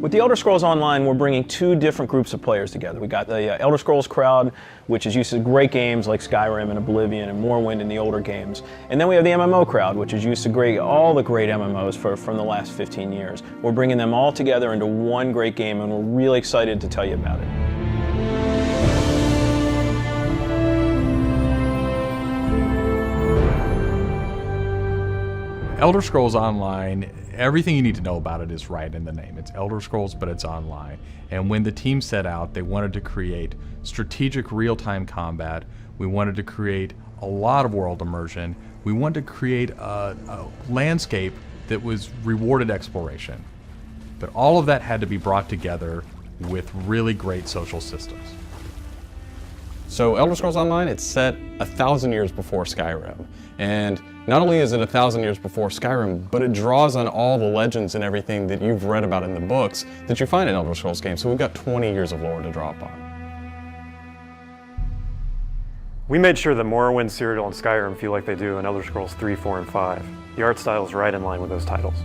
With the Elder Scrolls Online, we're bringing two different groups of players together. We got the Elder Scrolls crowd, which is used to great games like Skyrim and Oblivion and Morrowind and the older games. And then we have the MMO crowd, which is used to all the great MMOs from the last 15 years. We're bringing them all together into one great game, and we're really excited to tell you about it. Elder Scrolls Online, everything you need to know about it is right in the name. It's Elder Scrolls, but it's online. And when the team set out, they wanted to create strategic real-time combat. We wanted to create a lot of world immersion. We wanted to create a landscape that was rewarded exploration. But all of that had to be brought together with really great social systems. So Elder Scrolls Online, it's set 1,000 years before Skyrim. And not only is it 1,000 years before Skyrim, but it draws on all the legends and everything that you've read about in the books that you find in Elder Scrolls games. So we've got 20 years of lore to draw upon. We made sure that Morrowind, Cyrodiil, and Skyrim feel like they do in Elder Scrolls 3, 4, and 5. The art style is right in line with those titles.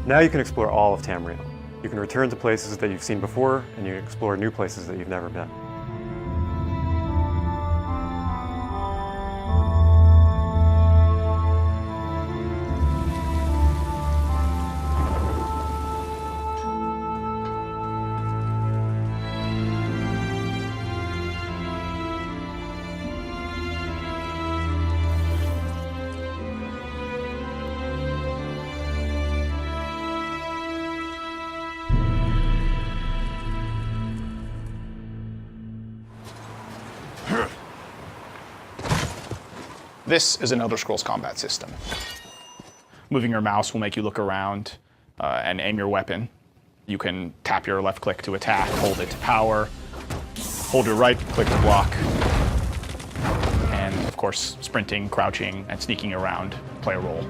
Now you can explore all of Tamriel. You can return to places that you've seen before, and you can explore new places that you've never been. This is an Elder Scrolls combat system. Moving your mouse will make you look around and aim your weapon. You can tap your left click to attack, hold it to power, hold your right click to block, and of course sprinting, crouching, and sneaking around play a role.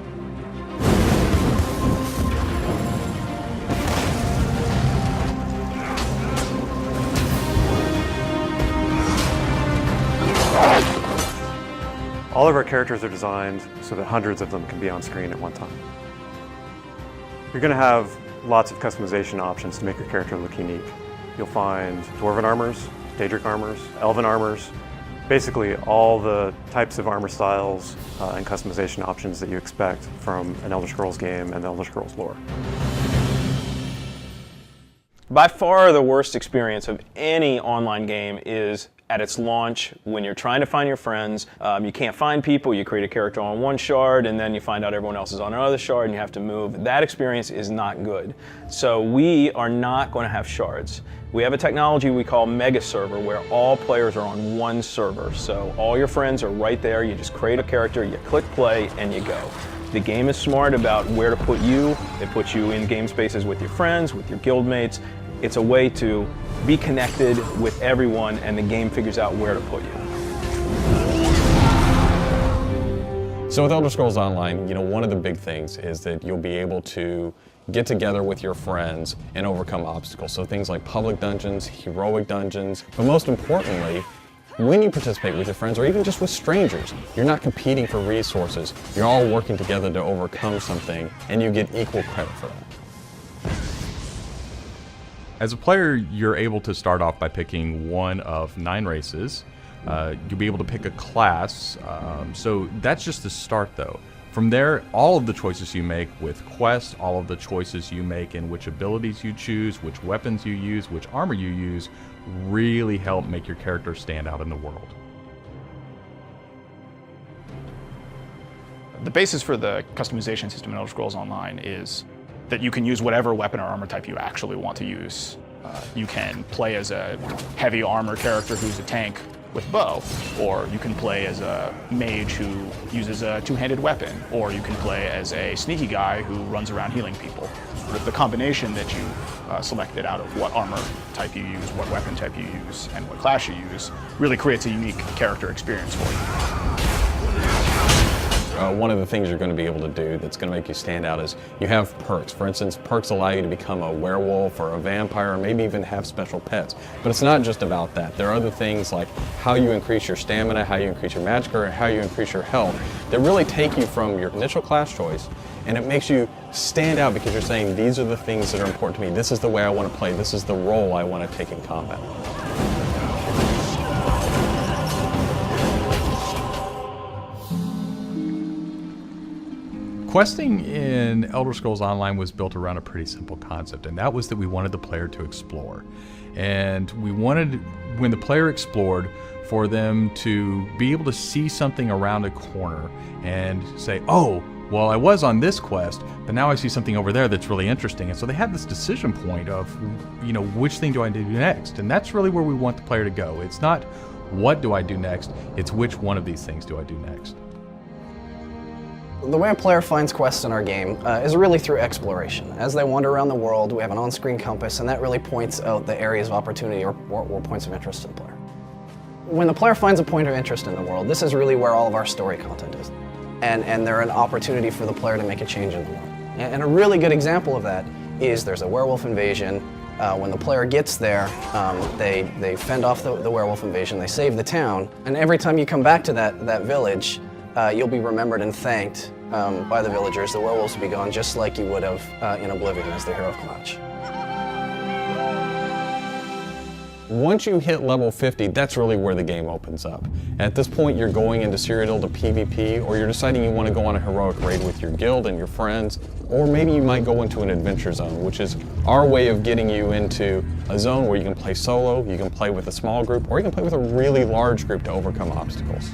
All of our characters are designed so that hundreds of them can be on screen at one time. You're going to have lots of customization options to make your character look unique. You'll find Dwarven armors, Daedric armors, Elven armors, basically all the types of armor styles and customization options that you expect from an Elder Scrolls game and the Elder Scrolls lore. By far the worst experience of any online game is at its launch, when you're trying to find your friends, you can't find people, you create a character on one shard, and then you find out everyone else is on another shard, and you have to move. That experience is not good. So we are not going to have shards. We have a technology we call Mega Server, where all players are on one server. So all your friends are right there, you just create a character, you click play, and you go. The game is smart about where to put you. It puts you in game spaces with your friends, with your guildmates. It's a way to be connected with everyone, and the game figures out where to put you. So with Elder Scrolls Online, one of the big things is that you'll be able to get together with your friends and overcome obstacles. So things like public dungeons, heroic dungeons, but most importantly, when you participate with your friends or even just with strangers, you're not competing for resources. You're all working together to overcome something, and you get equal credit for that. As a player, you're able to start off by picking one of 9 races. You'll be able to pick a class, so that's just the start though. From there, all of the choices you make with quests, all of the choices you make in which abilities you choose, which weapons you use, which armor you use, really help make your character stand out in the world. The basis for the customization system in Elder Scrolls Online is that you can use whatever weapon or armor type you actually want to use. You can play as a heavy armor character who's a tank with bow, or you can play as a mage who uses a two-handed weapon, or you can play as a sneaky guy who runs around healing people. With the combination that you've selected out of what armor type you use, what weapon type you use, and what class you use, really creates a unique character experience for you. One of the things you're going to be able to do that's going to make you stand out is you have perks. For instance, perks allow you to become a werewolf or a vampire, or maybe even have special pets. But it's not just about that. There are other things like how you increase your stamina, how you increase your magic, or how you increase your health that really take you from your initial class choice, and it makes you stand out because you're saying these are the things that are important to me. This is the way I want to play. This is the role I want to take in combat. Questing in Elder Scrolls Online was built around a pretty simple concept, and that was that we wanted the player to explore. And we wanted, when the player explored, for them to be able to see something around a corner and say, oh, well, I was on this quest, but now I see something over there that's really interesting. And so they had this decision point of, you know, which thing do I do next? And that's really where we want the player to go. It's not what do I do next, it's which one of these things do I do next. The way a player finds quests in our game is really through exploration. As they wander around the world, we have an on-screen compass, and that really points out the areas of opportunity or points of interest to the player. When the player finds a point of interest in the world, this is really where all of our story content is. And they're an opportunity for the player to make a change in the world. And a really good example of that is there's a werewolf invasion. When the player gets there, they fend off the werewolf invasion, they save the town, and every time you come back to that village, you'll be remembered and thanked by the villagers. The werewolves will be gone just like you would have in Oblivion as the hero of Clutch. Once you hit level 50, that's really where the game opens up. At this point, you're going into Cyrodiil to PvP, or you're deciding you want to go on a heroic raid with your guild and your friends, or maybe you might go into an adventure zone, which is our way of getting you into a zone where you can play solo, you can play with a small group, or you can play with a really large group to overcome obstacles.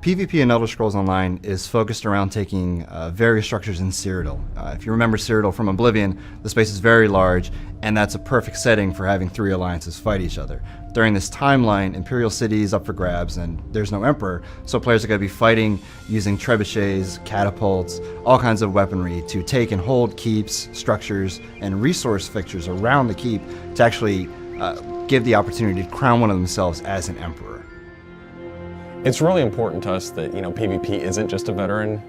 PvP in Elder Scrolls Online is focused around taking various structures in Cyrodiil. If you remember Cyrodiil from Oblivion, the space is very large, and that's a perfect setting for having three alliances fight each other. During this timeline, Imperial City is up for grabs, and there's no Emperor, so players are going to be fighting using trebuchets, catapults, all kinds of weaponry to take and hold keeps, structures, and resource fixtures around the keep to actually give the opportunity to crown one of themselves as an Emperor. It's really important to us that, PvP isn't just a veteran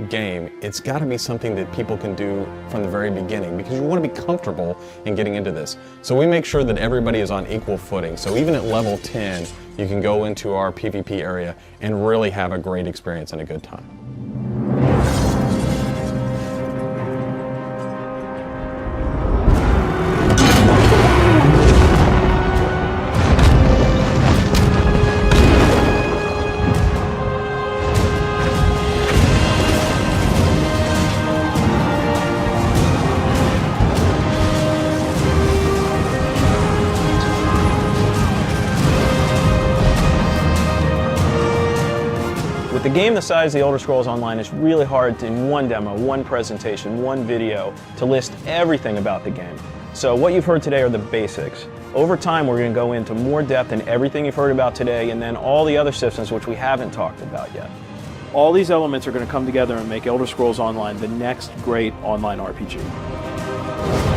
game. It's got to be something that people can do from the very beginning because you want to be comfortable in getting into this. So we make sure that everybody is on equal footing. So even at level 10, you can go into our PvP area and really have a great experience and a good time. With a game the size of the Elder Scrolls Online, it's really hard to, in one demo, one presentation, one video, to list everything about the game. So what you've heard today are the basics. Over time, we're going to go into more depth in everything you've heard about today, and then all the other systems which we haven't talked about yet. All these elements are going to come together and make Elder Scrolls Online the next great online RPG.